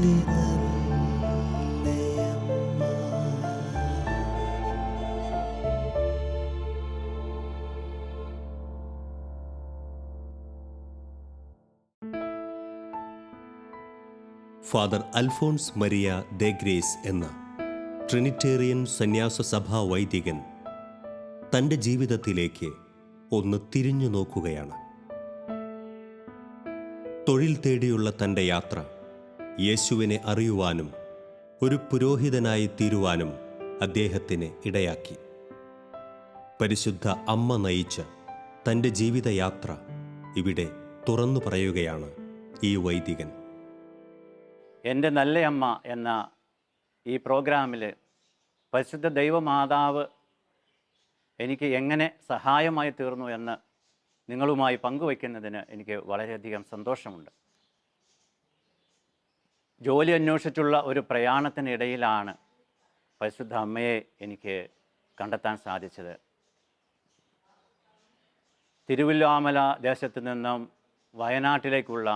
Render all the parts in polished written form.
Father Alphons Maria ദെ grace എന്ന Trinitarian സന്യാസ സഭാ വൈദികൻ തൻ്റെ ജീവിതത്തിലേക്ക് ഒന്ന് തിരിഞ്ഞു നോക്കുകയാണ്. തൊഴിൽ തേടിയുള്ള തൻ്റെ യാത്ര യേശുവിനെ അറിയുവാനും ഒരു പുരോഹിതനായി തീരുവാനും അദ്ദേഹത്തിന് ഇടയാക്കി. പരിശുദ്ധ അമ്മ നയിച്ച തൻ്റെ ജീവിതയാത്ര ഇവിടെ തുറന്നു പറയുകയാണ് ഈ വൈദികൻ. എൻ്റെ നല്ലയമ്മ എന്ന ഈ പ്രോഗ്രാമിൽ പരിശുദ്ധ ദൈവമാതാവ് എനിക്ക് എങ്ങനെ സഹായമായി തീർന്നു എന്ന് നിങ്ങളുമായി പങ്കുവയ്ക്കുന്നതിന് എനിക്ക് വളരെയധികം സന്തോഷമുണ്ട്. ജോലി അന്വേഷിച്ചുള്ള ഒരു പ്രയാണത്തിനിടയിലാണ് പരിശുദ്ധ അമ്മയെ എനിക്ക് കണ്ടെത്താൻ സാധിച്ചത്. തിരുവല്ലാമല ദേശത്തു നിന്നും വയനാട്ടിലേക്കുള്ള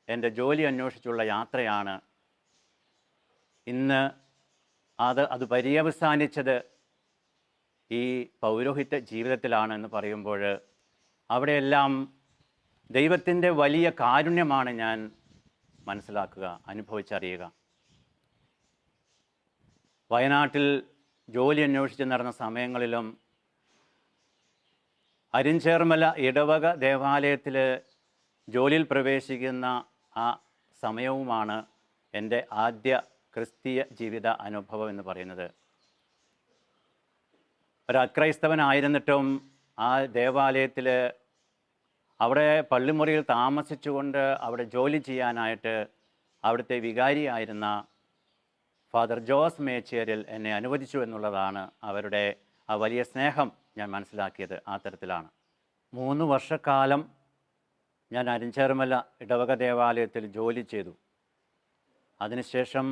എൻ്റെ ജോലി അന്വേഷിച്ചുള്ള യാത്രയാണ് ഇന്ന് അത് പര്യവസാനിച്ചത് ഈ പൗരോഹിത്യ ജീവിതത്തിലാണെന്ന് പറയുമ്പോൾ അവിടെയെല്ലാം ദൈവത്തിൻ്റെ വലിയ കാരുണ്യമാണ് ഞാൻ മനസ്സിലാക്കുക, അനുഭവിച്ചറിയുക. വയനാട്ടിൽ ജോലി അന്വേഷിച്ച് നടന്ന സമയങ്ങളിലും അരിഞ്ചേർമല ഇടവക ദേവാലയത്തിൽ ജോലിയിൽ പ്രവേശിക്കുന്ന ആ സമയവുമാണ് എൻ്റെ ആദ്യ ക്രിസ്തീയ ജീവിത അനുഭവം എന്ന് പറയുന്നത്. ഒരു അക്രൈസ്തവനായിരുന്നിട്ടും ആ ദേവാലയത്തിൽ അവിടെ പള്ളിമുറിയിൽ താമസിച്ചുകൊണ്ട് അവിടെ ജോലി ചെയ്യാനായിട്ട് അവിടുത്തെ വികാരിയായിരുന്ന ഫാദർ ജോസ് മേച്ചേരിൽ എന്നെ അനുവദിച്ചു എന്നുള്ളതാണ് അവരുടെ ആ വലിയ സ്നേഹം ഞാൻ മനസ്സിലാക്കിയത് ആ തരത്തിലാണ്. 3 വർഷക്കാലം ഞാൻ അരിഞ്ചേർമല ഇടവക ദേവാലയത്തിൽ ജോലി ചെയ്തു. അതിനുശേഷം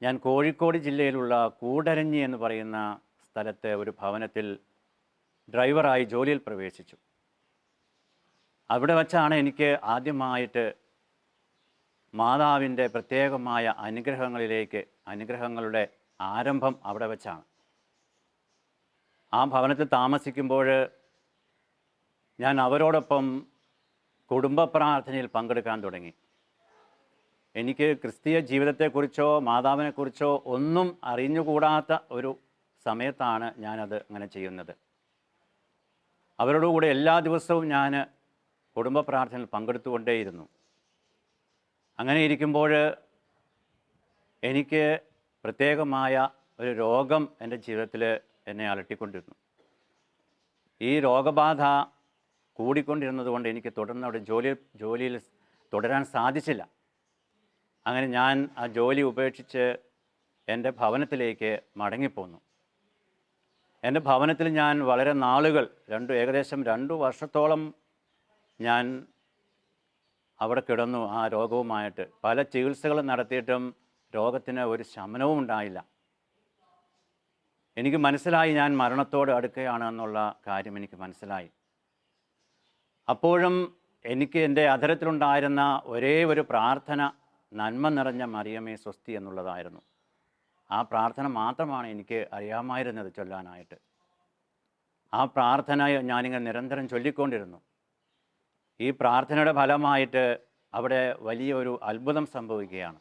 ഞാൻ കോഴിക്കോട് ജില്ലയിലുള്ള കൂടരഞ്ഞി എന്ന് പറയുന്ന സ്ഥലത്തെ ഒരു ഭവനത്തിൽ ഡ്രൈവറായി ജോലിയിൽ പ്രവേശിച്ചു. അവിടെ വച്ചാണ് എനിക്ക് ആദ്യമായിട്ട് മാതാവിൻ്റെ പ്രത്യേകമായ അനുഗ്രഹങ്ങളുടെ ആരംഭം അവിടെ വച്ചാണ്. ആ ഭവനത്തിൽ താമസിക്കുമ്പോൾ ഞാൻ അവരോടൊപ്പം കുടുംബ പ്രാർത്ഥനയിൽ പങ്കെടുക്കാൻ തുടങ്ങി. എനിക്ക് ക്രിസ്തീയ ജീവിതത്തെക്കുറിച്ചോ മാതാവിനെക്കുറിച്ചോ ഒന്നും അറിഞ്ഞുകൂടാത്ത ഒരു സമയത്താണ് ഞാനത് അങ്ങനെ ചെയ്യുന്നത്. അവരോടുകൂടെ എല്ലാ ദിവസവും ഞാൻ കുടുംബ പ്രാർത്ഥനയിൽ പങ്കെടുത്തുകൊണ്ടേയിരുന്നു. അങ്ങനെ ഇരിക്കുമ്പോൾ എനിക്ക് പ്രത്യേകമായ ഒരു രോഗം എൻ്റെ ജീവിതത്തിൽ എന്നെ അലട്ടിക്കൊണ്ടിരുന്നു. ഈ രോഗബാധ കൂടിക്കൊണ്ടിരുന്നത് കൊണ്ട് എനിക്ക് തുടർന്ന് അവിടെ ജോലിയിൽ തുടരാൻ സാധിച്ചില്ല. അങ്ങനെ ഞാൻ ആ ജോലി ഉപേക്ഷിച്ച് എൻ്റെ ഭവനത്തിലേക്ക് മടങ്ങിപ്പോന്നു. എൻ്റെ ഭവനത്തിൽ ഞാൻ വളരെ നാളുകൾ ഏകദേശം 2 വർഷത്തോളം ഞാൻ അവിടെ കിടന്നു. ആ രോഗവുമായിട്ട് പല ചികിത്സകളും നടത്തിയിട്ടും രോഗത്തിന് ഒരു ശമനവും ഉണ്ടായില്ല. എനിക്ക് മനസ്സിലായി ഞാൻ മരണത്തോട് അടുക്കുകയാണ് എന്നുള്ള കാര്യം എനിക്ക് മനസ്സിലായി. അപ്പോഴും എനിക്ക് എൻ്റെ അധരത്തിലുണ്ടായിരുന്ന ഒരേ ഒരു പ്രാർത്ഥന നന്മ നിറഞ്ഞ മറിയമേ സ്വസ്തി എന്നുള്ളതായിരുന്നു. ആ പ്രാർത്ഥന മാത്രമാണ് എനിക്ക് അറിയാമായിരുന്നത് ചൊല്ലാനായിട്ട്. ആ പ്രാർത്ഥന ഞാനിങ്ങനെ നിരന്തരം ചൊല്ലിക്കൊണ്ടിരുന്നു. ഈ പ്രാർത്ഥനയുടെ ഫലമായിട്ട് അവിടെ വലിയൊരു അത്ഭുതം സംഭവിക്കുകയാണ്.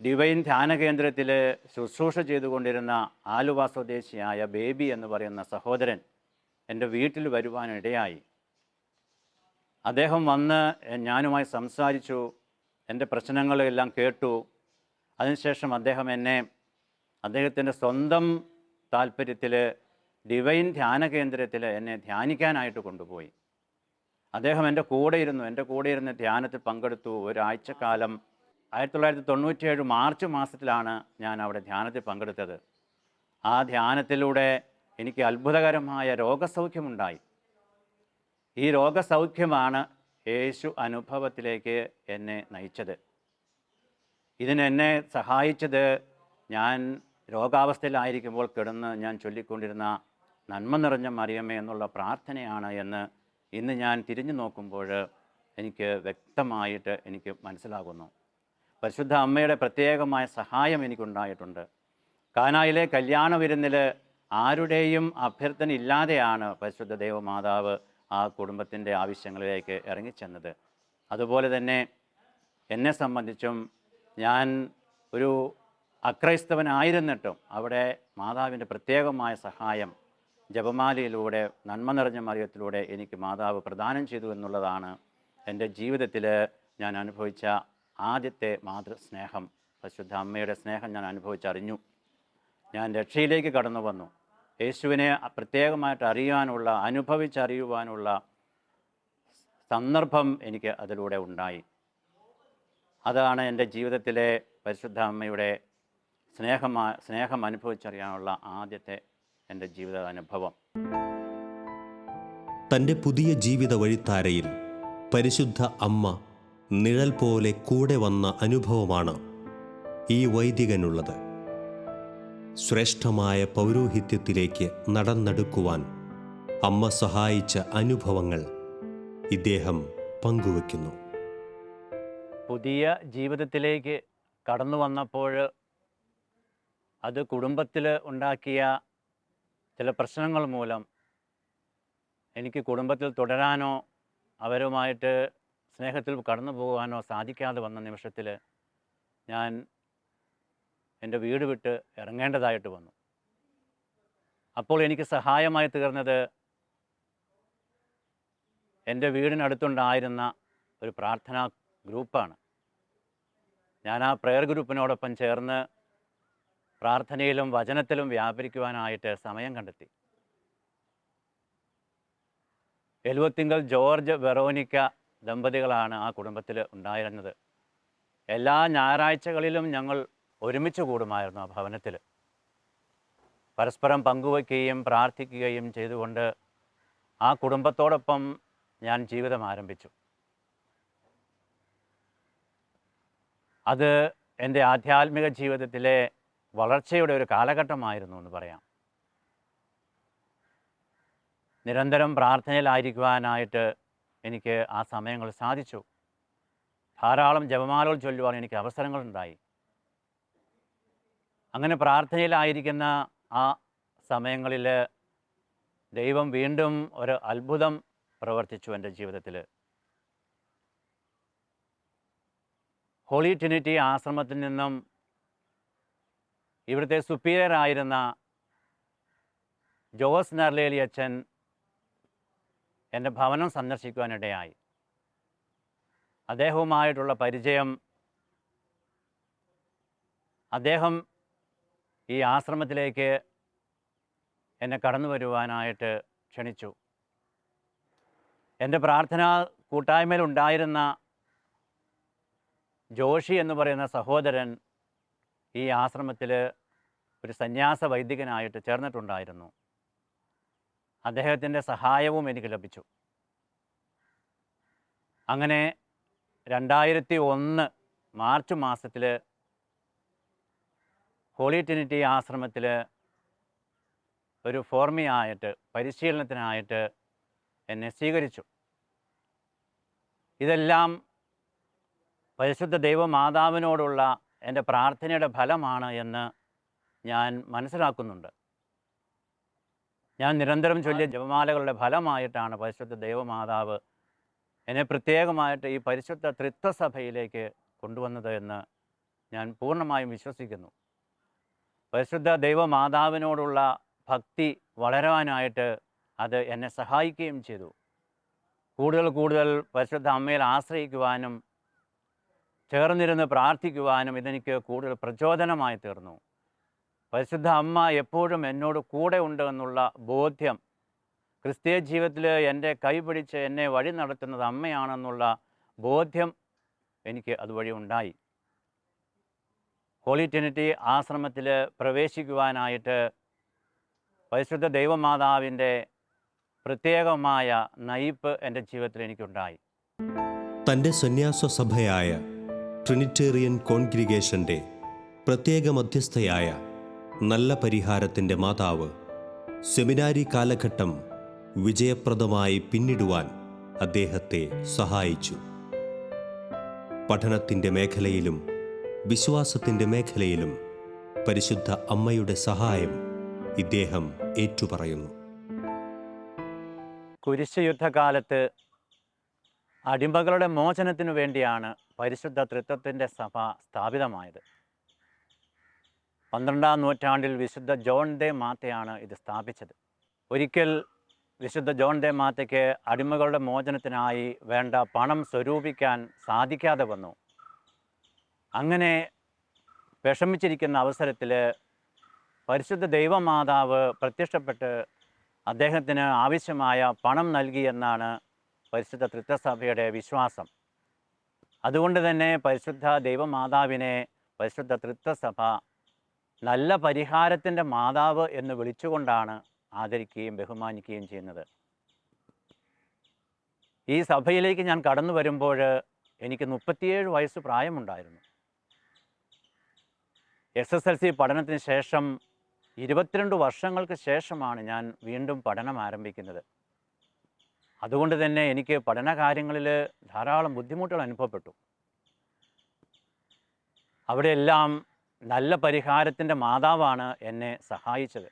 ഡിവൈൻ ധ്യാന കേന്ദ്രത്തിൽ ശുശ്രൂഷ ചെയ്തുകൊണ്ടിരുന്ന ആലുവ സ്വദേശിയായ ബേബി എന്ന് പറയുന്ന സഹോദരൻ എൻ്റെ വീട്ടിൽ വരുവാനിടയായി. അദ്ദേഹം വന്ന് ഞാനുമായി സംസാരിച്ചു, എൻ്റെ പ്രശ്നങ്ങളെല്ലാം കേട്ടു. അതിനുശേഷം അദ്ദേഹം അദ്ദേഹത്തിൻ്റെ സ്വന്തം താല്പര്യത്തിൽ ഡിവൈൻ ധ്യാന കേന്ദ്രത്തിൽ എന്നെ ധ്യാനിക്കാനായിട്ട് കൊണ്ടുപോയി. അദ്ദേഹം എൻ്റെ കൂടെ ഇരുന്ന് ധ്യാനത്തിൽ പങ്കെടുത്തു. ഒരാഴ്ചക്കാലം 1997 മാർച്ച് മാസത്തിലാണ് ഞാൻ അവിടെ ധ്യാനത്തിൽ പങ്കെടുത്തത്. ആ ധ്യാനത്തിലൂടെ എനിക്ക് അത്ഭുതകരമായ രോഗസൗഖ്യമുണ്ടായി. ഈ രോഗസൗഖ്യമാണ് യേശു അനുഭവത്തിലേക്ക് എന്നെ നയിച്ചത്. ഇതിനെന്നെ സഹായിച്ചത് ഞാൻ രോഗാവസ്ഥയിലായിരിക്കുമ്പോൾ കിടന്ന് ഞാൻ ചൊല്ലിക്കൊണ്ടിരുന്ന നന്മ നിറഞ്ഞ മറിയമേ എന്നുള്ള പ്രാർത്ഥനയാണ് എന്ന് ഇന്ന് ഞാൻ തിരിഞ്ഞു നോക്കുമ്പോൾ എനിക്ക് വ്യക്തമായിട്ട് എനിക്ക് മനസ്സിലാകുന്നു. പരിശുദ്ധ അമ്മയുടെ പ്രത്യേകമായ സഹായം എനിക്കുണ്ടായിട്ടുണ്ട്. കാനായിലെ കല്യാണ വിരുന്നിൽ ആരുടെയും അഭ്യർത്ഥന ഇല്ലാതെയാണ് പരിശുദ്ധ ദൈവമാതാവ് ആ കുടുംബത്തിൻ്റെ ആവശ്യങ്ങളിലേക്ക് ഇറങ്ങിച്ചെന്നത്. അതുപോലെ തന്നെ എന്നെ സംബന്ധിച്ചും ഞാൻ ഒരു അക്രൈസ്തവനായിരുന്നിട്ടും അവിടെ മാതാവിൻ്റെ പ്രത്യേകമായ സഹായം ജപമാലയിലൂടെ നന്മ നിറഞ്ഞ മറിയത്തിലൂടെ എനിക്ക് മാതാവ് പ്രദാനം ചെയ്തു എന്നുള്ളതാണ് എൻ്റെ ജീവിതത്തിൽ ഞാൻ അനുഭവിച്ച ആദ്യത്തെ മാതൃസ്നേഹം. പരിശുദ്ധ അമ്മയുടെ സ്നേഹം ഞാൻ അനുഭവിച്ചറിഞ്ഞു. ഞാൻ രക്ഷയിലേക്ക് കടന്നു വന്നു. യേശുവിനെ പ്രത്യേകമായിട്ട് അറിയാനുള്ള, അനുഭവിച്ചറിയുവാനുള്ള സന്ദർഭം എനിക്ക് അതിലൂടെ ഉണ്ടായി. അതാണ് എൻ്റെ ജീവിതത്തിലെ പരിശുദ്ധ അമ്മയുടെ സ്നേഹം അനുഭവിച്ചറിയാനുള്ള ആദ്യത്തെ എൻ്റെ ജീവിത അനുഭവം. തൻ്റെ പുതിയ ജീവിത വഴിത്താരയിൽ പരിശുദ്ധ അമ്മ നിഴൽ പോലെ കൂടെ വന്ന അനുഭവമാണ് ഈ വൈദികനുള്ളത്. ശ്രേഷ്ഠമായ പൗരോഹിത്യത്തിലേക്ക് നടന്നെടുക്കുവാൻ അമ്മ സഹായിച്ച അനുഭവങ്ങൾ ഇദ്ദേഹം പങ്കുവെക്കുന്നു. പുതിയ ജീവിതത്തിലേക്ക് കടന്നു വന്നപ്പോൾ അത് കുടുംബത്തിൽ ഉണ്ടാക്കിയ ചില പ്രശ്നങ്ങൾ മൂലം എനിക്ക് കുടുംബത്തിൽ തുടരാനോ അവരുമായിട്ട് സ്നേഹത്തിൽ കടന്നു പോകാനോ സാധിക്കാതെ വന്ന നിമിഷത്തിൽ ഞാൻ എൻ്റെ വീട് വിട്ട് ഇറങ്ങേണ്ടതായിട്ട് വന്നു. അപ്പോൾ എനിക്ക് സഹായമായി തീർന്നത് എൻ്റെ വീടിനടുത്തുണ്ടായിരുന്ന ഒരു പ്രാർത്ഥനാ ഗ്രൂപ്പാണ്. ഞാൻ ആ പ്രെയർ ഗ്രൂപ്പിനോടൊപ്പം ചേർന്ന് പ്രാർത്ഥനയിലും വചനത്തിലും വ്യാപരിക്കുവാനായിട്ട് സമയം കണ്ടെത്തി. എലുവത്തിങ്കൽ ജോർജ് വെറോനിക്ക ദമ്പതികളാണ് ആ കുടുംബത്തിൽ ഉണ്ടായിരുന്നത്. എല്ലാ ഞായറാഴ്ചകളിലും ഞങ്ങൾ ഒരുമിച്ച് കൂടുമായിരുന്നു ആ ഭവനത്തിൽ. പരസ്പരം പങ്കുവയ്ക്കുകയും പ്രാർത്ഥിക്കുകയും ചെയ്തുകൊണ്ട് ആ കുടുംബത്തോടൊപ്പം ഞാൻ ജീവിതം ആരംഭിച്ചു. അത് എൻ്റെ ആധ്യാത്മിക ജീവിതത്തിലെ വളർച്ചയുടെ ഒരു കാലഘട്ടമായിരുന്നു എന്ന് പറയാം. നിരന്തരം പ്രാർത്ഥനയിലായിരിക്കുവാനായിട്ട് എനിക്ക് ആ സമയങ്ങൾ സാധിച്ചു. ധാരാളം ജപമാലകൾ ചൊല്ലുവാൻ എനിക്ക് അവസരങ്ങളുണ്ടായി. അങ്ങനെ പ്രാർത്ഥനയിലായിരിക്കുന്ന ആ സമയങ്ങളിൽ ദൈവം വീണ്ടും ഒരു അത്ഭുതം പ്രവർത്തിച്ചു എൻ്റെ ജീവിതത്തിൽ. ഹോളി ട്രിനിറ്റി ആശ്രമത്തിൽ നിന്നും ഇവിടുത്തെ സുപ്പീരിയർ ആയിരുന്ന ജോസ് നർലേലി അച്ഛൻ എൻ്റെ ഭവനം സന്ദർശിക്കുവാനിടയായി. അദ്ദേഹവുമായിട്ടുള്ള പരിചയം, അദ്ദേഹം ഈ ആശ്രമത്തിലേക്ക് എന്നെ കടന്നു വരുവാനായിട്ട് ക്ഷണിച്ചു. എൻ്റെ പ്രാർത്ഥനാ കൂട്ടായ്മയിലുണ്ടായിരുന്ന ജോഷി എന്ന് പറയുന്ന സഹോദരൻ ഈ ആശ്രമത്തിൽ ഒരു സന്യാസ വൈദികനായിട്ട് ചേർന്നിട്ടുണ്ടായിരുന്നു. അദ്ദേഹത്തിൻ്റെ സഹായവും എനിക്ക് ലഭിച്ചു. അങ്ങനെ 2001 മാർച്ച് മാസത്തിൽ ഹോളി ട്രിനിറ്റി ആശ്രമത്തിൽ ഒരു ഫോർമിയായിട്ട്, പരിശീലനത്തിനായിട്ട് എന്നെ സ്വീകരിച്ചു. ഇതെല്ലാം പരിശുദ്ധ ദൈവമാതാവിനോടുള്ള എൻ്റെ പ്രാർത്ഥനയുടെ ഫലമാണ് എന്ന് ഞാൻ മനസ്സിലാക്കുന്നുണ്ട്. ഞാൻ നിരന്തരം ചൊല്ലിയ ജപമാലകളുടെ ഫലമായിട്ടാണ് പരിശുദ്ധ ദൈവമാതാവ് എന്നെ പ്രത്യേകമായിട്ട് ഈ പരിശുദ്ധ ത്രിത്വസഭയിലേക്ക് കൊണ്ടുവന്നത് എന്ന് ഞാൻ പൂർണ്ണമായും വിശ്വസിക്കുന്നു. പരിശുദ്ധ ദൈവമാതാവിനോടുള്ള ഭക്തി വളരാനായിട്ട് അത് എന്നെ സഹായിക്കുകയും ചെയ്തു. കൂടുതൽ പരിശുദ്ധ അമ്മയിൽ ആശ്രയിക്കുവാനും ചേർന്നിരുന്ന് പ്രാർത്ഥിക്കുവാനും ഇതെനിക്ക് കൂടുതൽ പ്രചോദനമായി തീർന്നു. പരിശുദ്ധ അമ്മ എപ്പോഴും എന്നോട് കൂടെ ഉണ്ട് എന്നുള്ള ബോധ്യം, ക്രിസ്തീയ ജീവിതത്തിൽ എൻ്റെ കൈപിടിച്ച് എന്നെ വഴി നടത്തുന്നത് അമ്മയാണെന്നുള്ള ബോധ്യം എനിക്ക് അതുവഴി ഉണ്ടായി. ഹോളി ട്രിനിറ്റി ആശ്രമത്തിൽ പ്രവേശിക്കുവാനായിട്ട് പരിശുദ്ധ ദൈവമാതാവിൻ്റെ പ്രത്യേകമായ നയിപ്പ് എൻ്റെ ജീവിതത്തിൽ എനിക്കുണ്ടായി. തൻ്റെ സന്യാസ സഭയായ ട്രിനിറ്റേറിയൻ കോൺഗ്രിഗേഷൻ്റെ പ്രത്യേക മധ്യസ്ഥയായ നല്ല പരിഹാരത്തിൻ്റെ മാതാവ് സെമിനാരി കാലഘട്ടം വിജയപ്രദമായി പിന്നിടുവാൻ അദ്ദേഹത്തെ സഹായിച്ചു. പഠനത്തിൻ്റെ മേഖലയിലും വിശ്വാസത്തിൻ്റെ മേഖലയിലും പരിശുദ്ധ അമ്മയുടെ സഹായം ഇദ്ദേഹം ഏറ്റുപറയുന്നു. കുരിശ് യുദ്ധകാലത്ത് അടിമകളുടെ മോചനത്തിനു വേണ്ടിയാണ് പരിശുദ്ധ തൃത്വത്തിൻ്റെ സഭ സ്ഥാപിതമായത്. 12-ാം നൂറ്റാണ്ടിൽ വിശുദ്ധ ജോൺ ദെ മാത്തയാണ് ഇത് സ്ഥാപിച്ചത്. ഒരിക്കൽ വിശുദ്ധ ജോൺ ദെ മാത്തയ്ക്ക് അടിമകളുടെ മോചനത്തിനായി വേണ്ട പണം സ്വരൂപിക്കാൻ സാധിക്കാതെ വന്നു. അങ്ങനെ വിഷമിച്ചിരിക്കുന്ന അവസരത്തിൽ പരിശുദ്ധ ദൈവമാതാവ് പ്രത്യക്ഷപ്പെട്ട് അദ്ദേഹത്തിന് ആവശ്യമായ പണം നൽകി എന്നാണ് പരിശുദ്ധ തൃത്വസഭയുടെ വിശ്വാസം. അതുകൊണ്ട് തന്നെ പരിശുദ്ധ ദൈവമാതാവിനെ പരിശുദ്ധ തൃത്വസഭ നല്ല പരിഹാരത്തിൻ്റെ മാതാവ് എന്ന് വിളിച്ചുകൊണ്ടാണ് ആദരിക്കുകയും ബഹുമാനിക്കുകയും ചെയ്യുന്നത്. ഈ സഭയിലേക്ക് ഞാൻ കടന്നു വരുമ്പോൾ എനിക്ക് 37 വയസ്സ് പ്രായമുണ്ടായിരുന്നു. SSLC പഠനത്തിന് ശേഷം 22 വർഷങ്ങൾക്ക് ശേഷമാണ് ഞാൻ വീണ്ടും പഠനം ആരംഭിക്കുന്നത്. അതുകൊണ്ട് തന്നെ എനിക്ക് പഠനകാര്യങ്ങളിൽ ധാരാളം ബുദ്ധിമുട്ടുകൾ അനുഭവപ്പെട്ടു. അവിടെയെല്ലാം നല്ല പരിഹാരത്തിൻ്റെ മാതാവാണ് എന്നെ സഹായിച്ചത്.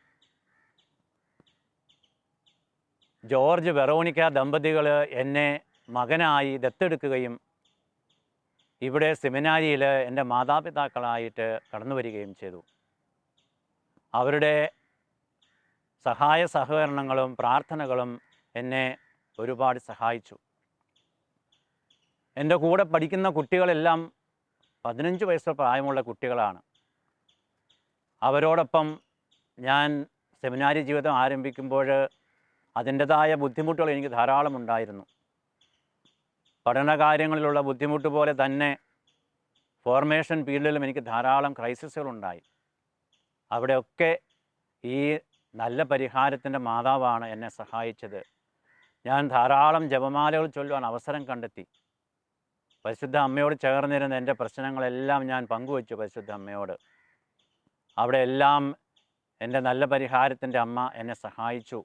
ജോർജ് വെറോണിക്ക ദമ്പതികൾ എന്നെ മകനായി ദത്തെടുക്കുകയും ഇവിടെ സെമിനാരിയിൽ എൻ്റെ മാതാപിതാക്കളായിട്ട് കടന്നു വരികയും ചെയ്തു. അവരുടെ സഹായ സഹകരണങ്ങളും പ്രാർത്ഥനകളും എന്നെ ഒരുപാട് സഹായിച്ചു. എൻ്റെ കൂടെ പഠിക്കുന്ന കുട്ടികളെല്ലാം 15 വയസ്സ് പ്രായമുള്ള കുട്ടികളാണ്. അവരോടൊപ്പം ഞാൻ സെമിനാരി ജീവിതം ആരംഭിക്കുമ്പോൾ അതിൻ്റെതായ ബുദ്ധിമുട്ടുകൾ എനിക്ക് ധാരാളം ഉണ്ടായിരുന്നു. പഠനകാര്യങ്ങളിലുള്ള ബുദ്ധിമുട്ട് പോലെ തന്നെ ഫോർമേഷൻ ഫീൽഡിലും എനിക്ക് ധാരാളം ക്രൈസിസുകളുണ്ടായി. അവിടെയൊക്കെ ഈ നല്ല പരിഹാരത്തിൻ്റെ മാതാവാണ് എന്നെ സഹായിച്ചത്. ഞാൻ ധാരാളം ജപമാലകൾ ചൊല്ലുവാൻ അവസരം കണ്ടെത്തി. പരിശുദ്ധ അമ്മയോട് ചേർന്നിരുന്ന എൻ്റെ പ്രശ്നങ്ങളെല്ലാം ഞാൻ പങ്കുവച്ചു പരിശുദ്ധ അമ്മയോട്. അവിടെ എല്ലാം എൻ്റെ നല്ല പരിഹാരത്തിൻ്റെ അമ്മ എന്നെ സഹായിച്ചു.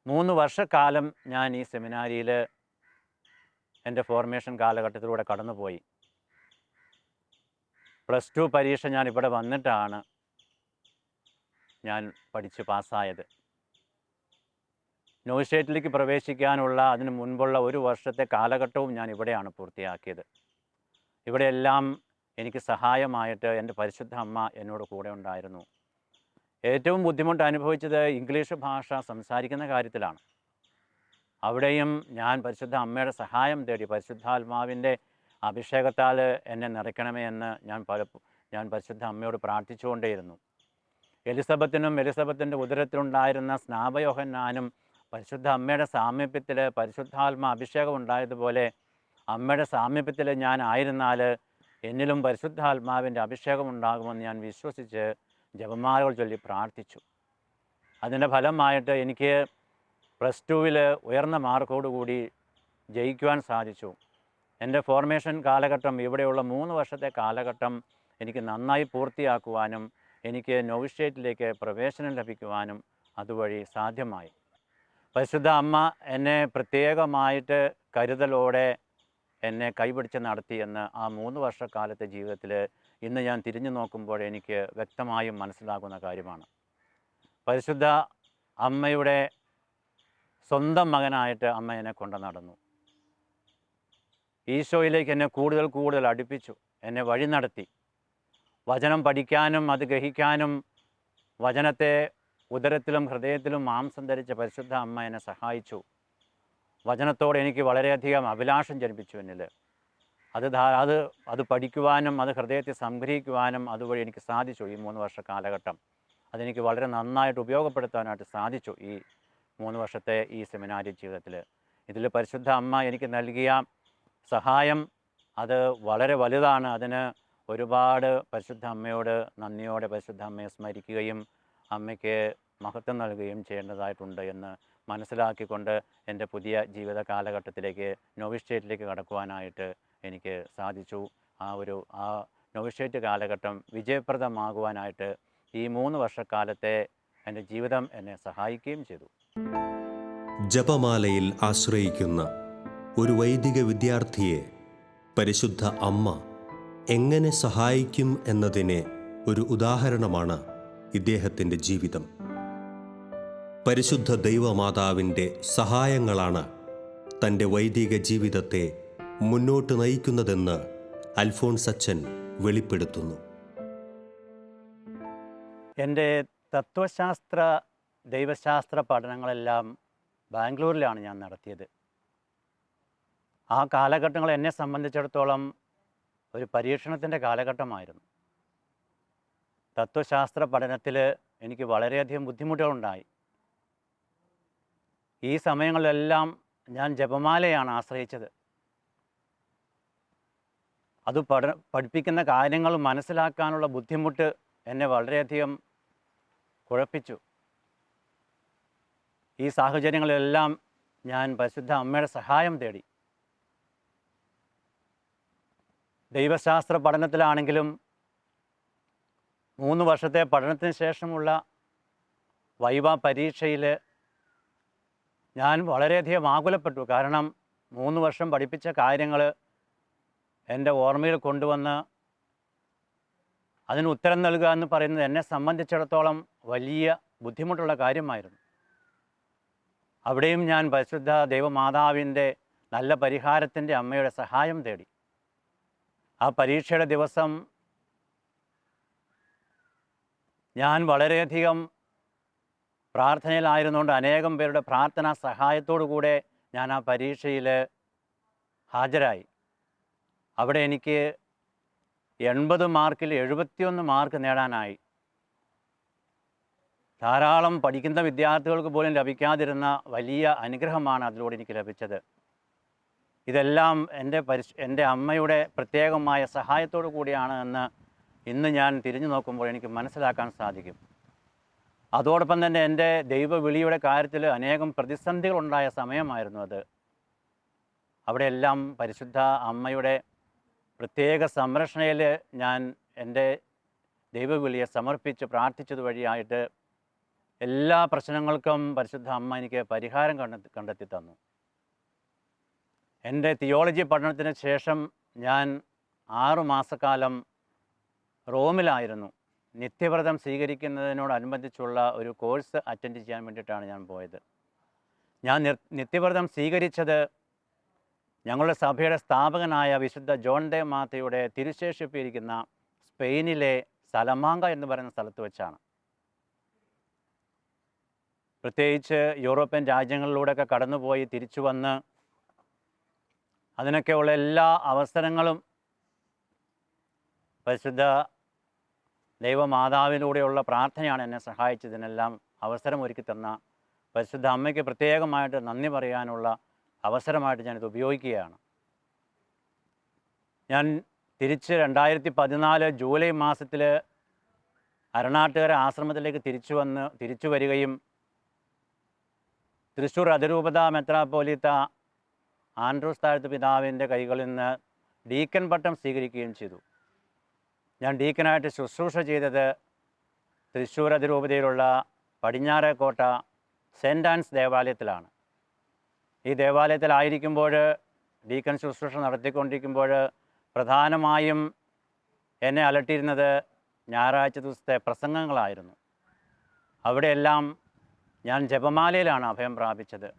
3 വർഷക്കാലം ഞാൻ ഈ സെമിനാരിയിൽ എൻ്റെ ഫോർമേഷൻ കാലഘട്ടത്തിലൂടെ കടന്നുപോയി. +2 പരീക്ഷ ഞാൻ ഇവിടെ വന്നിട്ടാണ് ഞാൻ പഠിച്ച് പാസ്സായത്. നോവിഷ്യേറ്റിലേക്ക് പ്രവേശിക്കാനുള്ള അതിന് മുൻപുള്ള 1 വർഷത്തെ കാലഘട്ടവും ഞാൻ ഇവിടെയാണ് പൂർത്തിയാക്കിയത്. ഇവിടെയെല്ലാം എനിക്ക് സഹായമായിട്ട് എൻ്റെ പരിശുദ്ധ അമ്മ എന്നോട് കൂടെ ഉണ്ടായിരുന്നു. ഏറ്റവും ബുദ്ധിമുട്ട് അനുഭവിച്ചത് ഇംഗ്ലീഷ് ഭാഷ സംസാരിക്കുന്ന കാര്യത്തിലാണ്. അവിടെയും ഞാൻ പരിശുദ്ധ അമ്മയുടെ സഹായം തേടി. പരിശുദ്ധാത്മാവിൻ്റെ അഭിഷേകത്താൽ എന്നെ നിറയ്ക്കണമേ എന്ന് ഞാൻ പരിശുദ്ധ അമ്മയോട് പ്രാർത്ഥിച്ചുകൊണ്ടേയിരുന്നു. എലിസബത്തിൻ്റെ ഉദരത്തിലുണ്ടായിരുന്ന സ്നാപയോഹന്നാനും പരിശുദ്ധ അമ്മയുടെ സാമീപ്യത്തിൽ പരിശുദ്ധാത്മ അഭിഷേകം ഉണ്ടായതുപോലെ അമ്മയുടെ സാമീപ്യത്തിൽ ഞാൻ ആയിരുന്നാൽ എന്നിലും പരിശുദ്ധാത്മാവിൻ്റെ അഭിഷേകം ഉണ്ടാകുമെന്ന് ഞാൻ വിശ്വസിച്ച് ജപമാലകൾ ചൊല്ലി പ്രാർത്ഥിച്ചു. അതിൻ്റെ ഫലമായിട്ട് എനിക്ക് +2-ൽ ഉയർന്ന മാർക്കോടുകൂടി ജയിക്കുവാൻ സാധിച്ചു. എൻ്റെ ഫോർമേഷൻ കാലഘട്ടം, ഇവിടെയുള്ള 3 വർഷത്തെ കാലഘട്ടം എനിക്ക് നന്നായി പൂർത്തിയാക്കുവാനും എനിക്ക് നോവിഷ്യേറ്റിലേക്ക് പ്രവേശനം ലഭിക്കുവാനും അതുവഴി സാധ്യമായി. പരിശുദ്ധ അമ്മ എന്നെ പ്രത്യേകമായിട്ട് കരുതലോടെ എന്നെ കൈപിടിച്ച് നടത്തിയെന്ന് ആ 3 വർഷക്കാലത്തെ ജീവിതത്തിൽ ഇന്ന് ഞാൻ തിരിഞ്ഞു നോക്കുമ്പോൾ എനിക്ക് വ്യക്തമായും മനസ്സിലാകുന്ന കാര്യമാണ്. പരിശുദ്ധ അമ്മയുടെ സ്വന്തം മകനായിട്ട് അമ്മ എന്നെ കൊണ്ടു നടന്നു. ഈശോയിലേക്ക് എന്നെ കൂടുതൽ അടുപ്പിച്ചു, എന്നെ വഴി നടത്തി. വചനം പഠിക്കാനും അത് ഗ്രഹിക്കാനും വചനത്തെ ഉദരത്തിലും ഹൃദയത്തിലും മാംസം ധരിച്ച പരിശുദ്ധ അമ്മ എന്നെ സഹായിച്ചു. വചനത്തോട് എനിക്ക് വളരെയധികം അഭിലാഷം ജനിപ്പിച്ചു എന്നിൽ. അത് പഠിക്കുവാനും അത് ഹൃദയത്തെ സംഗ്രഹിക്കുവാനും അതുവഴി എനിക്ക് സാധിച്ചു. ഈ 3 വർഷ കാലഘട്ടം അതെനിക്ക് വളരെ നന്നായിട്ട് ഉപയോഗപ്പെടുത്താനായിട്ട് സാധിച്ചു. ഈ 3 വർഷത്തെ ഈ സെമിനാരി ജീവിതത്തിൽ ഇതിൽ പരിശുദ്ധ അമ്മ എനിക്ക് നൽകിയ സഹായം അത് വളരെ വലുതാണ്. അതിന് ഒരുപാട് പരിശുദ്ധ അമ്മയോട് നന്ദിയോടെ പരിശുദ്ധ അമ്മയെ സ്മരിക്കുകയും അമ്മയ്ക്ക് മഹത്വം നൽകുകയും ചെയ്യേണ്ടതായിട്ടുണ്ട് എന്ന് മനസ്സിലാക്കിക്കൊണ്ട് എൻ്റെ പുതിയ ജീവിത കാലഘട്ടത്തിലേക്ക് നോവിഷ്യേറ്റിലേക്ക് കടക്കുവാനായിട്ട് എനിക്ക് സാധിച്ചു. ആ നോവിഷ്യേറ്റ് കാലഘട്ടം വിജയപ്രദമാകുവാനായിട്ട് ഈ 3 വർഷക്കാലത്തെ എൻ്റെ ജീവിതം എന്നെ സഹായിക്കുകയും ചെയ്തു. ജപമാലയിൽ ആശ്രയിക്കുന്ന ഒരു വൈദിക വിദ്യാർത്ഥിയെ പരിശുദ്ധ അമ്മ എങ്ങനെ സഹായിക്കും എന്നതിന് ഒരു ഉദാഹരണമാണ് ഇദ്ദേഹത്തിൻ്റെ ജീവിതം. പരിശുദ്ധ ദൈവമാതാവിൻ്റെ സഹായങ്ങളാണ് തൻ്റെ വൈദിക ജീവിതത്തെ മുന്നോട്ട് നയിക്കുന്നതെന്ന് അൽഫോൺസ് അച്ഛൻ വെളിപ്പെടുത്തുന്നു. എൻ്റെ തത്വശാസ്ത്ര ദൈവശാസ്ത്ര പഠനങ്ങളെല്ലാം ബാംഗ്ലൂരിലാണ് ഞാൻ നടത്തിയത്. ആ കാലഘട്ടങ്ങൾ എന്നെ സംബന്ധിച്ചിടത്തോളം ഒരു പരീക്ഷണത്തിൻ്റെ കാലഘട്ടമായിരുന്നു. തത്വശാസ്ത്ര പഠനത്തിൽ എനിക്ക് വളരെയധികം ബുദ്ധിമുട്ടുകളുണ്ടായി. ഈ സമയങ്ങളിലെല്ലാം ഞാൻ ജപമാലയാണ് ആശ്രയിച്ചത്. അത് പഠിപ്പിക്കുന്ന കാര്യങ്ങൾ മനസ്സിലാക്കാനുള്ള ബുദ്ധിമുട്ട് എന്നെ വളരെയധികം കുഴപ്പിച്ചു. ഈ സാഹചര്യങ്ങളിലെല്ലാം ഞാൻ പരിശുദ്ധ അമ്മയുടെ സഹായം തേടി. ദൈവശാസ്ത്ര പഠനത്തിലാണെങ്കിലും 3 വർഷത്തെ പഠനത്തിന് ശേഷമുള്ള വൈവ പരീക്ഷയിൽ ഞാൻ വളരെയധികം ആകുലപ്പെട്ടു. കാരണം 3 വർഷം പഠിപ്പിച്ച കാര്യങ്ങൾ എൻ്റെ ഓർമ്മയിൽ കൊണ്ടുവന്ന് അതിന് ഉത്തരം നൽകുക എന്ന് പറയുന്നത് എന്നെ സംബന്ധിച്ചിടത്തോളം വലിയ ബുദ്ധിമുട്ടുള്ള കാര്യമായിരുന്നു. അവിടെയും ഞാൻ പരിശുദ്ധ ദൈവമാതാവിൻ്റെ നല്ല പരിഹാരത്തിൻ്റെ അമ്മയുടെ സഹായം തേടി. ആ പരീക്ഷയുടെ ദിവസം ഞാൻ വളരെയധികം പ്രാർത്ഥനയിലായിരുന്നുകൊണ്ട് അനേകം പേരുടെ പ്രാർത്ഥനാ സഹായത്തോടു കൂടെ ഞാൻ ആ പരീക്ഷയിൽ ഹാജരായി. അവിടെ എനിക്ക് 80 മാർക്കിൽ 71 മാർക്ക് നേടാനായി. ധാരാളം പഠിക്കുന്ന വിദ്യാർത്ഥികൾക്ക് പോലും ലഭിക്കാതിരുന്ന വലിയ അനുഗ്രഹമാണ് അതിലൂടെ എനിക്ക് ലഭിച്ചത്. ഇതെല്ലാം എൻ്റെ അമ്മയുടെ പ്രത്യേകമായ സഹായത്തോടു കൂടിയാണ് എന്ന് ഇന്ന് ഞാൻ തിരിഞ്ഞു നോക്കുമ്പോൾ എനിക്ക് മനസ്സിലാക്കാൻ സാധിക്കും. അതോടൊപ്പം തന്നെ എൻ്റെ ദൈവവിളിയുടെ കാര്യത്തിൽ അനേകം പ്രതിസന്ധികളുണ്ടായ സമയമായിരുന്നു അത്. അവിടെയെല്ലാം പരിശുദ്ധ അമ്മയുടെ പ്രത്യേക സംരക്ഷണയിൽ ഞാൻ എൻ്റെ ദൈവവിളിയെ സമർപ്പിച്ച് പ്രാർത്ഥിച്ചത് വഴിയായിട്ട് എല്ലാ പ്രശ്നങ്ങൾക്കും പരിശുദ്ധ അമ്മ എനിക്ക് പരിഹാരം കണ്ടെത്തി തന്നു. എൻ്റെ തിയോളജി പഠനത്തിന് ശേഷം ഞാൻ 6 മാസക്കാലം റോമിലായിരുന്നു. നിത്യവ്രതം സ്വീകരിക്കുന്നതിനോടനുബന്ധിച്ചുള്ള ഒരു കോഴ്സ് അറ്റൻഡ് ചെയ്യാൻ വേണ്ടിയിട്ടാണ് ഞാൻ പോയത്. ഞാൻ നിത്യവ്രതം സ്വീകരിച്ചത് ഞങ്ങളുടെ സഭയുടെ സ്ഥാപകനായ വിശുദ്ധ ജോൺ ദെ മാത്തയുടെ തിരുശേഷിപ്പിരിക്കുന്ന സ്പെയിനിലെ സലമാങ്ക എന്ന് പറയുന്ന സ്ഥലത്ത് വെച്ചാണ്. പ്രത്യേകിച്ച് യൂറോപ്യൻ രാജ്യങ്ങളിലൂടെയൊക്കെ കടന്നുപോയി തിരിച്ചു വന്ന് അതിനൊക്കെയുള്ള എല്ലാ അവസരങ്ങളും പരിശുദ്ധ ദൈവമാതാവിലൂടെയുള്ള പ്രാർത്ഥനയാണ് എന്നെ സഹായിച്ചതിനെല്ലാം അവസരം ഒരുക്കി തന്ന പരിശുദ്ധ അമ്മയ്ക്ക് പ്രത്യേകമായിട്ട് നന്ദി പറയാനുള്ള അവസരമായിട്ട് ഞാനിത് ഉപയോഗിക്കുകയാണ്. ഞാൻ തിരിച്ച് 2014 ജൂലൈ മാസത്തിൽ അരണാട്ടുകര ആശ്രമത്തിലേക്ക് തിരിച്ചു വരികയും തൃശ്ശൂർ അതിരൂപത മെത്രാപ്പോലീത്ത ആൻഡ്രൂസ് താഴത്ത് പിതാവിൻ്റെ കൈകളിൽ നിന്ന് ഡീക്കൻ പട്ടം സ്വീകരിക്കുകയും ചെയ്തു. ഞാൻ ഡീക്കനായിട്ട് ശുശ്രൂഷ ചെയ്തത് തൃശ്ശൂർ അതിരൂപതയിലുള്ള പടിഞ്ഞാറേക്കോട്ട സെൻറ്റ് ആൻസ് ദേവാലയത്തിലാണ്. ഈ ദേവാലയത്തിലായിരിക്കുമ്പോൾ ഡീക്കൻ ശുശ്രൂഷ നടത്തിക്കൊണ്ടിരിക്കുമ്പോൾ പ്രധാനമായും എന്നെ അലട്ടിയിരുന്നത് ഞായറാഴ്ച ദിവസത്തെ പ്രസംഗങ്ങളായിരുന്നു. അവിടെയെല്ലാം ഞാൻ ജപമാലയിലാണ് അഭയം പ്രാപിച്ചത്.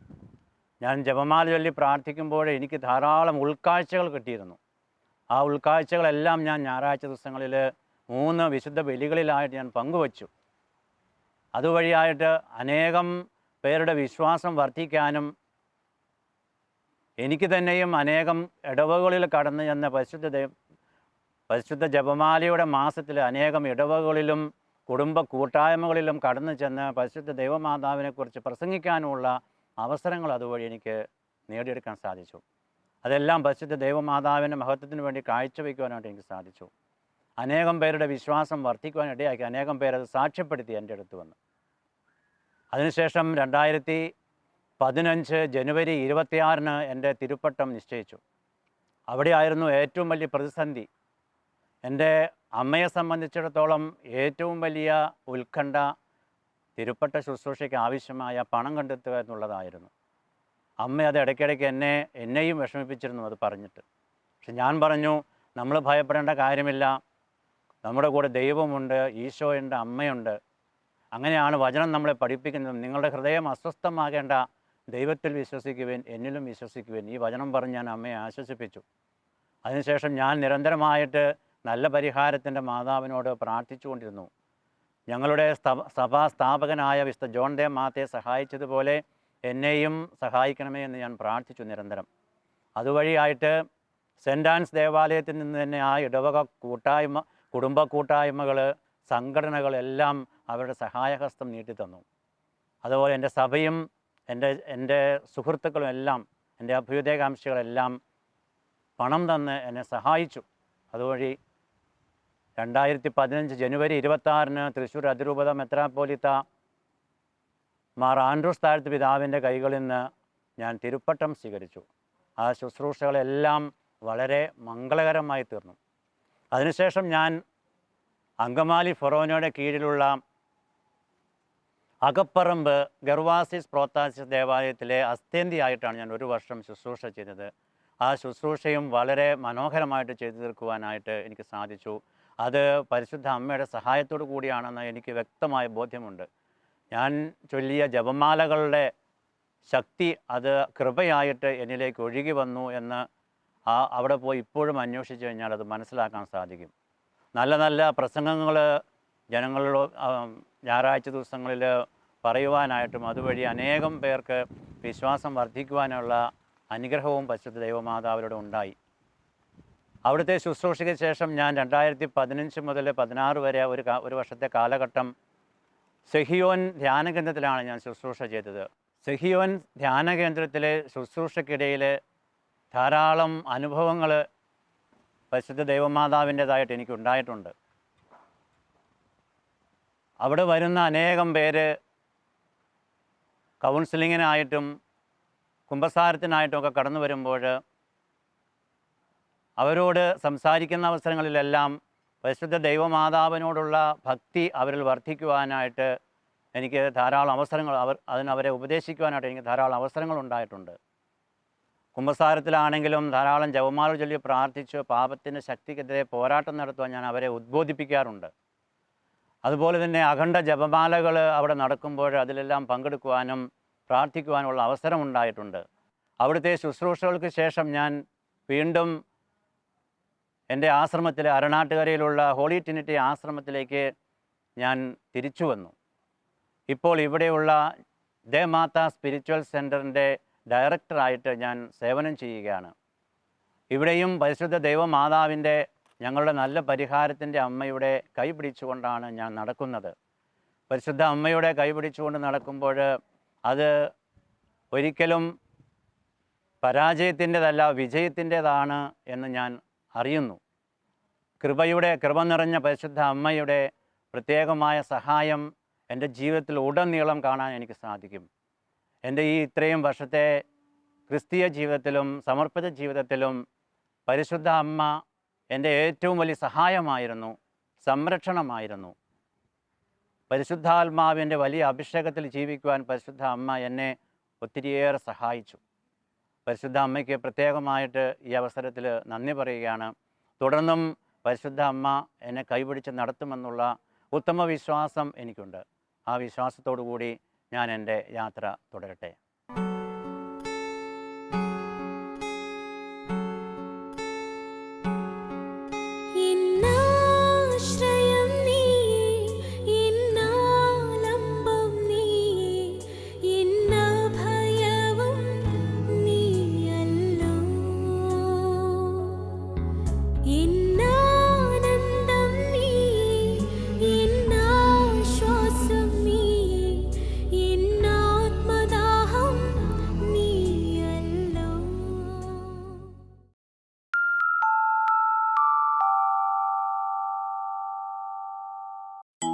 ഞാൻ ജപമാല ചൊല്ലി പ്രാർത്ഥിക്കുമ്പോൾ എനിക്ക് ധാരാളം ഉൾക്കാഴ്ചകൾ കിട്ടിയിരുന്നു. ആ ഉൾക്കാഴ്ചകളെല്ലാം ഞാൻ ഞായറാഴ്ച ദിവസങ്ങളിൽ 3 വിശുദ്ധ ബലികളിലായിട്ട് ഞാൻ പങ്കുവച്ചു. അതുവഴിയായിട്ട് അനേകം പേരുടെ വിശ്വാസം വർദ്ധിക്കാനും എനിക്ക് തന്നെയും അനേകം ഇടവകളിൽ കടന്നു ചെന്ന പരിശുദ്ധ ജപമാലയുടെ മാസത്തിൽ അനേകം ഇടവകളിലും കുടുംബ കൂട്ടായ്മകളിലും കടന്നു ചെന്ന് പരിശുദ്ധ ദൈവമാതാവിനെക്കുറിച്ച് പ്രസംഗിക്കാനുമുള്ള അവസരങ്ങൾ അതുവഴി എനിക്ക് നേടിയെടുക്കാൻ സാധിച്ചു. അതെല്ലാം പരിശുദ്ധ ദൈവമാതാവിൻ്റെ മഹത്വത്തിന് വേണ്ടി കാഴ്ചവെക്കുവാനായിട്ട് എനിക്ക് സാധിച്ചു. അനേകം പേരുടെ വിശ്വാസം വർദ്ധിക്കുവാൻ ഇടയാക്കി. അനേകം പേരത് സാക്ഷ്യപ്പെടുത്തി എൻ്റെ അടുത്ത് വന്ന്. അതിനുശേഷം 2015 ജനുവരി 26 എൻ്റെ തിരുപ്പട്ടം നിശ്ചയിച്ചു. അവിടെയായിരുന്നു ഏറ്റവും വലിയ പ്രതിസന്ധി. എൻ്റെ അമ്മയെ സംബന്ധിച്ചിടത്തോളം ഏറ്റവും വലിയ ഉത്കണ്ഠ തിരുപ്പട്ട ശുശ്രൂഷയ്ക്ക് ആവശ്യമായ പണം കണ്ടെത്തുക എന്നുള്ളതായിരുന്നു. അമ്മ അത് ഇടയ്ക്കിടയ്ക്ക് എന്നെയും വിഷമിപ്പിച്ചിരുന്നു അത് പറഞ്ഞിട്ട്. പക്ഷെ ഞാൻ പറഞ്ഞു, നമ്മൾ ഭയപ്പെടേണ്ട കാര്യമില്ല. നമ്മുടെ കൂടെ ദൈവമുണ്ട്, ഈശോയുണ്ട്, അമ്മയുണ്ട്. അങ്ങനെയാണ് വചനം നമ്മളെ പഠിപ്പിക്കുന്നത്. നിങ്ങളുടെ ഹൃദയം അസ്വസ്ഥമാകേണ്ട, ദൈവത്തിൽ വിശ്വസിക്കുവിൻ, എന്നിലും വിശ്വസിക്കുവിൻ. ഈ വചനം പറഞ്ഞ് ഞാൻ അമ്മയെ ആശ്വസിപ്പിച്ചു. അതിനുശേഷം ഞാൻ നിരന്തരമായിട്ട് നല്ല പരിഹാരത്തിൻ്റെ മാതാവിനോട് പ്രാർത്ഥിച്ചുകൊണ്ടിരുന്നു. ഞങ്ങളുടെ സഭാ സ്ഥാപകനായ വിശുദ്ധ ജോൺ ദേ മാത്തയെ സഹായിച്ചതുപോലെ എന്നെയും സഹായിക്കണമേ എന്ന് ഞാൻ പ്രാർത്ഥിച്ചു നിരന്തരം. അതുവഴിയായിട്ട് സെൻറ്റ് ആൻസ് ദേവാലയത്തിൽ നിന്ന് തന്നെ ആ ഇടവക കൂട്ടായ്മ, കുടുംബ കൂട്ടായ്മകൾ, സംഘടനകളെല്ലാം അവരുടെ സഹായഹസ്തം നീട്ടിത്തന്നു. അതുപോലെ എൻ്റെ സഭയും എൻ്റെ സുഹൃത്തുക്കളും എല്ലാം, എൻ്റെ അഭ്യുദയകാംക്ഷികളെല്ലാം പണം തന്ന് എന്നെ സഹായിച്ചു. അതുവഴി 2015 ജനുവരി 26 തൃശ്ശൂർ അതിരൂപത മെത്രാപ്പോലിത്ത മാർ ആൻഡ്രൂസ് താഴത്ത് പിതാവിൻ്റെ കൈകളിൽ നിന്ന് ഞാൻ തിരുപ്പട്ടം സ്വീകരിച്ചു. ആ ശുശ്രൂഷകളെല്ലാം വളരെ മംഗളകരമായി തീർന്നു. അതിനുശേഷം ഞാൻ അങ്കമാലി ഫൊറോനയുടെ കീഴിലുള്ള അകപ്പറമ്പ് ഗർവാസിസ് പ്രോത്താസിസ് ദേവാലയത്തിലെ അസ്തേന്തിയായിട്ടാണ് ഞാൻ 1 വർഷം ശുശ്രൂഷ ചെയ്തത്. ആ ശുശ്രൂഷയും വളരെ മനോഹരമായിട്ട് ചെയ്തു തീർക്കുവാനായിട്ട് എനിക്ക് സാധിച്ചു. അത് പരിശുദ്ധ അമ്മയുടെ സഹായത്തോടു കൂടിയാണെന്ന് എനിക്ക് വ്യക്തമായ ബോധ്യമുണ്ട്. ഞാൻ ചൊല്ലിയ ജപമാലകളുടെ ശക്തി അത് കൃപയായിട്ട് എന്നിലേക്ക് ഒഴുകി വന്നു എന്ന് അവിടെ പോയി ഇപ്പോഴും അന്വേഷിച്ച് കഴിഞ്ഞാൽ അത് മനസ്സിലാക്കാൻ സാധിക്കും. നല്ല നല്ല പ്രസംഗങ്ങൾ ജനങ്ങളിൽ ഞായറാഴ്ച ദിവസങ്ങളിൽ പറയുവാനായിട്ടും അതുവഴി അനേകം പേർക്ക് വിശ്വാസം വർദ്ധിക്കുവാനുള്ള അനുഗ്രഹവും പരിശുദ്ധ ദൈവമാതാവിലൂടെ ഉണ്ടായി. അവിടുത്തെ ശുശ്രൂഷയ്ക്ക് ശേഷം ഞാൻ 2015 മുതൽ 16 വരെ ഒരു വർഷത്തെ കാലഘട്ടം സെഹിയോൻ ധ്യാനകേന്ദ്രത്തിലാണ് ഞാൻ ശുശ്രൂഷ ചെയ്തത്. സെഹിയോൻ ധ്യാനകേന്ദ്രത്തിലെ ശുശ്രൂഷയ്ക്കിടയിൽ ധാരാളം അനുഭവങ്ങൾ പരിശുദ്ധ ദൈവമാതാവിൻ്റേതായിട്ട് എനിക്കുണ്ടായിട്ടുണ്ട്. അവിടെ വരുന്ന അനേകം പേര് കൗൺസിലിങ്ങിനായിട്ടും കുമ്പസാരത്തിനായിട്ടും ഒക്കെ കടന്നു വരുമ്പോൾ അവരോട് സംസാരിക്കുന്ന അവസരങ്ങളിലെല്ലാം പരിശുദ്ധ ദൈവമാതാവിനോടുള്ള ഭക്തി അവരിൽ വർദ്ധിക്കുവാനായിട്ട് എനിക്ക് ധാരാളം അവസരങ്ങൾ, അവരെ ഉപദേശിക്കുവാനായിട്ട് എനിക്ക് ധാരാളം അവസരങ്ങൾ ഉണ്ടായിട്ടുണ്ട്. കുമ്പസാരത്തിലാണെങ്കിലും ധാരാളം ജപമാല ചൊല്ലി പ്രാർത്ഥിച്ച് പാപത്തിൻ്റെ ശക്തിക്കെതിരെ പോരാട്ടം നടത്തുവാൻ ഞാൻ അവരെ ഉദ്ബോധിപ്പിക്കാറുണ്ട്. അതുപോലെ തന്നെ അഖണ്ഡ ജപമാലകൾ അവിടെ നടക്കുമ്പോൾ അതിലെല്ലാം പങ്കെടുക്കുവാനും പ്രാർത്ഥിക്കുവാനുള്ള അവസരമുണ്ടായിട്ടുണ്ട്. അവിടുത്തെ ശുശ്രൂഷകൾക്ക് ശേഷം ഞാൻ വീണ്ടും എൻ്റെ ആശ്രമത്തിൽ അരണാട്ടുകരയിലുള്ള ഹോളി ട്രിനിറ്റി ആശ്രമത്തിലേക്ക് ഞാൻ തിരിച്ചു വന്നു. ഇപ്പോൾ ഇവിടെയുള്ള ദേ മാത സ്പിരിച്വൽ സെൻറ്ററിൻ്റെ ഡയറക്ടറായിട്ട് ഞാൻ സേവനം ചെയ്യുകയാണ്. ഇവിടെയും പരിശുദ്ധ ദൈവമാതാവിൻ്റെ, ഞങ്ങളുടെ നല്ല പരിഹാരത്തിൻ്റെ അമ്മയുടെ കൈ പിടിച്ചുകൊണ്ടാണ് ഞാൻ നടക്കുന്നത്. പരിശുദ്ധ അമ്മയുടെ കൈ പിടിച്ചുകൊണ്ട് നടക്കുമ്പോൾ അത് ഒരിക്കലും പരാജയത്തിൻ്റെതല്ല, വിജയത്തിൻ്റെതാണ് എന്ന് ഞാൻ അറിയുന്നു. കൃപ നിറഞ്ഞ പരിശുദ്ധ അമ്മയുടെ പ്രത്യേകമായ സഹായം എൻ്റെ ജീവിതത്തിൽ ഉടനീളം കാണാൻ എനിക്ക് സാധിക്കും. എൻ്റെ ഈ ഇത്രയും വർഷത്തെ ക്രിസ്തീയ ജീവിതത്തിലും സമർപ്പിത ജീവിതത്തിലും പരിശുദ്ധ അമ്മ എൻ്റെ ഏറ്റവും വലിയ സഹായമായിരുന്നു, സംരക്ഷണമായിരുന്നു. പരിശുദ്ധാത്മാവിൻ്റെ വലിയ അഭിഷേകത്തിൽ ജീവിക്കുവാൻ പരിശുദ്ധ അമ്മ എന്നെ ഒത്തിരിയേറെ സഹായിച്ചു. പരിശുദ്ധ അമ്മയ്ക്ക് പ്രത്യേകമായിട്ട് ഈ അവസരത്തിൽ നന്ദി പറയുകയാണ്. തുടർന്നും പരിശുദ്ധ അമ്മ എന്നെ കൈപിടിച്ച് നടത്തുമെന്നുള്ള ഉത്തമ വിശ്വാസം എനിക്കുണ്ട്. ആ വിശ്വാസത്തോടു കൂടി ഞാൻ എൻ്റെ യാത്ര തുടരട്ടെ.